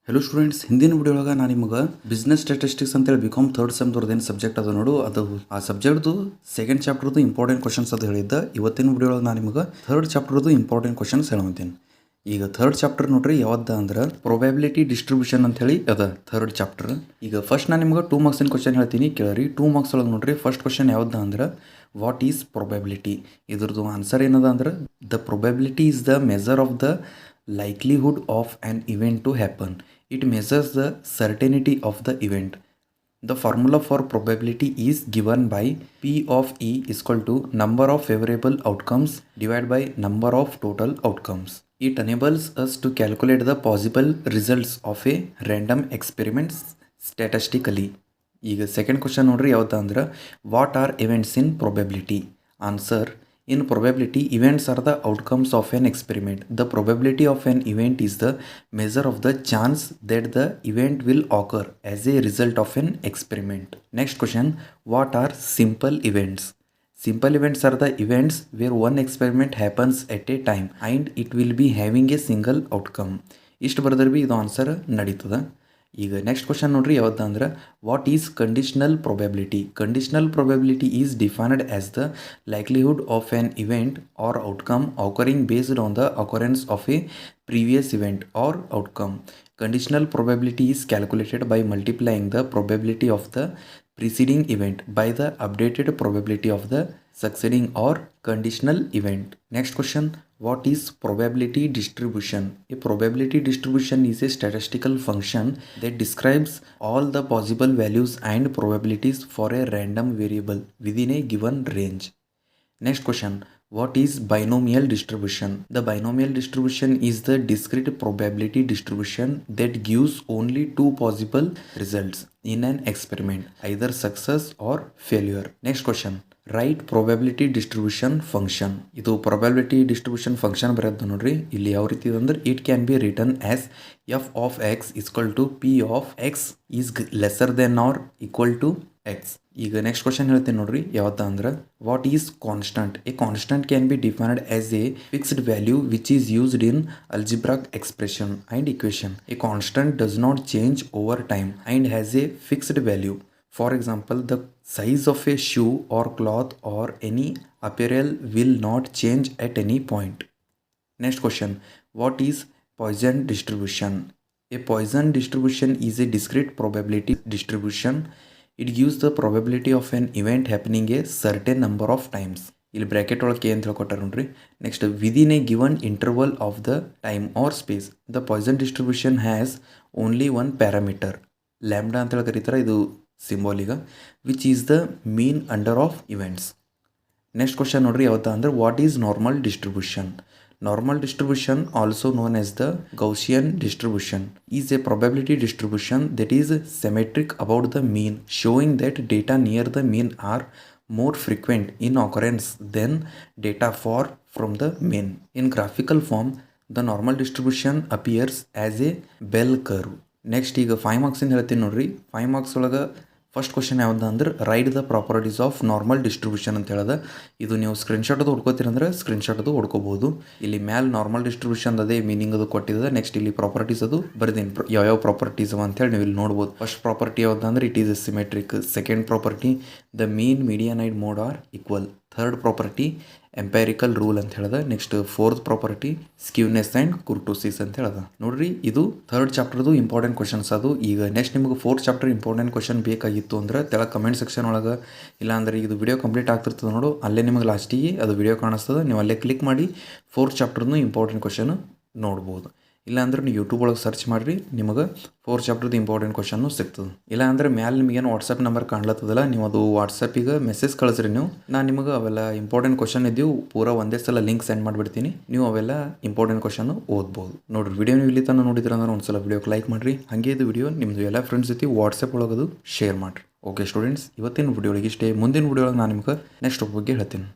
Hello students, ಹಿಂದಿನ ವಿಡಿಯೋಳಗೆ ನಾನು ನಿಮಗೆ ಬಿಸ್ನೆಸ್ ಸ್ಟ್ಯಾಟಿಸ್ಟಿಕ್ಸ್ ಅಂತೇಳಿ ಬಿಕಾಮ್ ಥರ್ಡ್ ಸೆಮ್ದವ್ರದ್ದು ಏನು ಸಬ್ಜೆಕ್ಟ್ ಅದು ನೋಡು, ಅದು ಆ ಸಬ್ಜೆಕ್ಟ್ದು ಸೆಕೆಂಡ್ ಚಾಪ್ಟರ್ದು ಇಂಪಾರ್ಟೆಂಟ್ ಕ್ವಶನ್ಸ್ ಅದು ಹೇಳಿದ್ದೆ. ಇವತ್ತಿನ ವಿಡಿಯೋಳಗೆ ನಾನು ನಿಮಗೆ ಥರ್ಡ್ ಚಾಪ್ಟರ್ದು ಇಂಪಾರ್ಟೆಂಟ್ ಕ್ವಶನ್ಸ್ ಹೇಳ್ತೀನಿ. ಈಗ ಥರ್ಡ್ ಚಾಪ್ಟರ್ ನೋಡ್ರಿ ಯಾವ್ದು ಅಂದ್ರೆ ಪ್ರೊಬ್ಯಾಬಿಲಿಟಿ ಡಿಸ್ಟ್ರಿಬ್ಯೂಷನ್ ಅಂತ ಹೇಳಿ ಅದ ಥರ್ಡ್ ಚಾಪ್ಟರ್. ಈಗ ಫಸ್ಟ್ ನಾನು ನಿಮಗೆ 2 ಮಾರ್ಕ್ಸಿನ ಕ್ವಶನ್ ಹೇಳ್ತೀನಿ ಕೇಳ್ರಿ. 2 ಮಾರ್ಕ್ಸ್ ಒಳಗೆ ನೋಡ್ರಿ ಫಸ್ಟ್ ಕ್ವಶನ್ ಯಾವ್ದು ಅಂದ್ರೆ ವಾಟ್ ಈಸ್ ಪ್ರೊಬ್ಯಾಬಿಲಿಟಿ. ಇದ್ರದ್ದು ಆನ್ಸರ್ ಏನದ ಅಂದ್ರೆ the probability is the measure of the likelihood of an event to happen. It measures the certainty of the event. The formula for probability is given by P of E is equal to number of favorable outcomes divided by number of total outcomes. It enables us to calculate the possible results of a random experiment statistically. ಈಗ second question ನೋಡ್ರಿ ಯಾವ್ದು ಅಂದ್ರೆ what are events in probability. Answer: in probability, events are the outcomes of an experiment. The probability of an event is the measure of the chance that the event will occur as a result of an experiment. Next question, what are simple events? Simple events are the events where one experiment happens at a time and it will be having a single outcome. ಇಷ್ಟು ಬರೆದ್ರೆ B ಇದು answer ನಡೀತದೆ. ಈಗ next question ನೋಡ್ರಿ ಯಾವ್ದು ಅಂದ್ರೆ what is conditional probability. Conditional probability is defined as the likelihood of an event or outcome occurring based on the occurrence of a previous event or outcome. Conditional probability is calculated by multiplying the probability of the preceding event by the updated probability of the succeeding or conditional event. Next question, what is probability distribution? A probability distribution is a statistical function that describes all the possible values and probabilities for a random variable within a given range. Next question, what is binomial distribution? The binomial distribution is the discrete probability distribution that gives only 2 possible results in an experiment, either success or failure. Next question, write probability distribution function. ಇದು probability distribution function ಬರೆಯೋದು ನೋಡ್ರಿ. ಇಲ್ಲಿ ಯಾವ ರೀತಿ ಅಂದ್ರೆ it can be written as f of x is equal to p of x is lesser than or equal to x. ಈಗ next question ಹೇಳ್ತೀನಿ ನೋಡ್ರಿ ಯಾವ್ದು ಅಂದ್ರೆ what is constant. A constant can be defined as a fixed value which is used in algebraic expression and equation. A constant does not change over time and has a fixed value. For example, the size of a shoe or cloth or any apparel will not change at any point. Next question, what is Poisson distribution? A Poisson distribution is a discrete probability distribution. It gives the probability of an event happening a certain number of times. ಇಲ್ಲಿ bracket ಒಳಗೆ ಏನು ಹೇಳ್ಕೊಟ್ಟಾರೆ ನೋಡ್ರಿ. Next, within a given interval of the time or space the Poisson distribution has only one parameter lambda ಅಂತೇಳಿ ಕರೀತಾರೆ. ಇದು ಸಿಂಬಾಲಿಗ which is the mean under of events. Next question ನೋಡ್ರಿ ಯಾವ್ದು ಅಂದ್ರೆ what is normal distribution. Normal distribution, also known as the Gaussian distribution, is a probability distribution that is symmetric about the mean, showing that data near the mean are more frequent in occurrence than data far from the mean. In graphical form, the normal distribution appears as a bell curve. Next, ಈಗ 5 marks ಹೇಳ್ತೀನಿ ನೋಡ್ರಿ. 5 marks ಒಳಗೆ first question ಯಾವ್ದು ಅಂದ್ರೆ right the properties of normal distribution ಅಂತ ಹೇಳದ. ಇದು ನೀವು ಸ್ಕ್ರೀನ್ಶಾಟ್ ಅದು ಹೊಡ್ಕೋತೀರಂದ್ರೆ ಸ್ಕ್ರೀನ್ಶಾಟ್ ಅದು ಹೊಡ್ಕೋಬಹುದು. ಇಲ್ಲಿ ಮ್ಯಾಲ್ ನಾರ್ಮಲ್ ಡಿಸ್ಟ್ರಿಬ್ಯೂಷನ್ ಅದೇ ಮೀನಿಂಗ್ ಅದು ಕೊಟ್ಟಿದೆ. ನೆಕ್ಸ್ಟ್ ಇಲ್ಲಿ ಪ್ರಾಪರ್ಟೀಸ್ ಅದು ಬರ್ದೀನಿ ಯಾವ್ಯಾವ ಪ್ರಾಪರ್ಟೀಸ್ ಅಂತ ಹೇಳಿ ನೀವು ಇಲ್ಲಿ ನೋಡ್ಬೋದು. ಫಸ್ಟ್ ಪ್ರಾಪರ್ಟಿ ಯಾವ್ದು ಅಂದ್ರೆ it is symmetric. Second property the mean median and mode are equal. Third property empirical rule ಅಂತ ಹೇಳ್ದ. Next fourth property skewness and kurtosis ಅಂತ ಹೇಳ್ದ. ನೋಡ್ರಿ ಇದು ಥರ್ಡ್ ಚಾಪ್ಟರ್ದು ಇಂಪಾರ್ಟೆಂಟ್ ಕ್ವಶನ್ಸ್ ಅದು. ಈಗ ನೆಕ್ಸ್ಟ್ ನಿಮಗೆ ಫೋರ್ತ್ ಚಾಪ್ಟರ್ ಇಂಪಾರ್ಟೆಂಟ್ ಕ್ವಶನ್ ಬೇಕಾಗಿತ್ತು ಅಂದ್ರೆ ತೆಳಗೆ ಕಮೆಂಟ್ ಸೆಕ್ಷನ್ ಒಳಗೆ ಇಲ್ಲಾಂದ್ರೆ ಇದು ವಿಡಿಯೋ ಕಂಪ್ಲೀಟ್ ಆಗ್ತಿರ್ತದೆ ನೋಡು, ಅಲ್ಲೇ ನಿಮಗೆ ಲಾಸ್ಟಿಗೆ ಅದು ವಿಡಿಯೋ ಕಾಣಿಸ್ತದೆ. ನೀವು ಅಲ್ಲೇ ಕ್ಲಿಕ್ ಮಾಡಿ ಫೋರ್ತ್ ಚಾಪ್ಟರ್ನು ಇಂಪಾರ್ಟೆಂಟ್ ಕ್ವಶನ್ ನೋಡ್ಬೋದು. ಇಲ್ಲಾಂದ್ರೆ ನೀವು ಯೂಟ್ಯೂಬ್ ಒಳಗೆ ಸರ್ಚ್ ಮಾಡಿರಿ, ನಿಮಗೆ ಫೋರ್ತ್ ಚಾಪ್ಟರ್ದು ಇಂಪಾರ್ಟೆಂಟ್ ಕ್ವಶನ್ನು ಸಿಗ್ತದೆ. ಇಲ್ಲಾಂದ್ರೆ ಮ್ಯಾಲೆ ನಿಮಗೇನು ವಾಟ್ಸಪ್ ನಂಬರ್ ಕಾಣ್ಲತ್ತದಲ್ಲ, ನೀವು ಅದು ವಾಟ್ಸಪ್ಪಿಗೆ ಮೆಸೇಜ್ ಕಳಿಸ್ರಿ. ನಾನು ನಿಮಗೆ ಅವೆಲ್ಲ ಇಂಪಾರ್ಟೆಂಟ್ ಕ್ವಶನ್ ಇದ್ದೀವಿ ಪೂರಾ ಒಂದೇ ಸಲ ಲಿಂಕ್ ಸೆಂಡ್ ಮಾಡಿಬಿಡ್ತೀನಿ. ನೀವು ಅವೆಲ್ಲ ಇಂಪಾರ್ಟೆಂಟ್ ಕ್ವಶನ್ ಓದ್ಬೋದು. ನೋಡಿರಿ ವಿಡಿಯೋ ನೀವು ಇಲ್ಲಿ ತನಕ ನೋಡಿದ್ರೆ ಅಂದ್ರೆ ಒಂದ್ಸಲ ವಿಡಿಯೋಕ್ಕೆ ಲೈಕ್ ಮಾಡಿರಿ. ಹಾಗೆ ಇದು ವಿಡಿಯೋ ನಿಮ್ಮದು ಎಲ್ಲ ಫ್ರೆಂಡ್ಸ್ ಜೊತೆ ವಾಟ್ಸಪ್ ಒಳಗದು ಶೇರ್ ಮಾಡಿರಿ. ಓಕೆ ಸ್ಟೂಡೆಂಟ್ಸ್, ಇವತ್ತಿನ ವಿಡಿಯೋ ಒಳಗೆ ಇಷ್ಟೇ. ಮುಂದಿನ ವಿಡಿಯೋ ಒಳಗೆ ನಾನು ನಿಮ್ಗೆ ನೆಕ್ಸ್ಟ್ ಬಗ್ಗೆ ಹೇಳ್ತೀನಿ.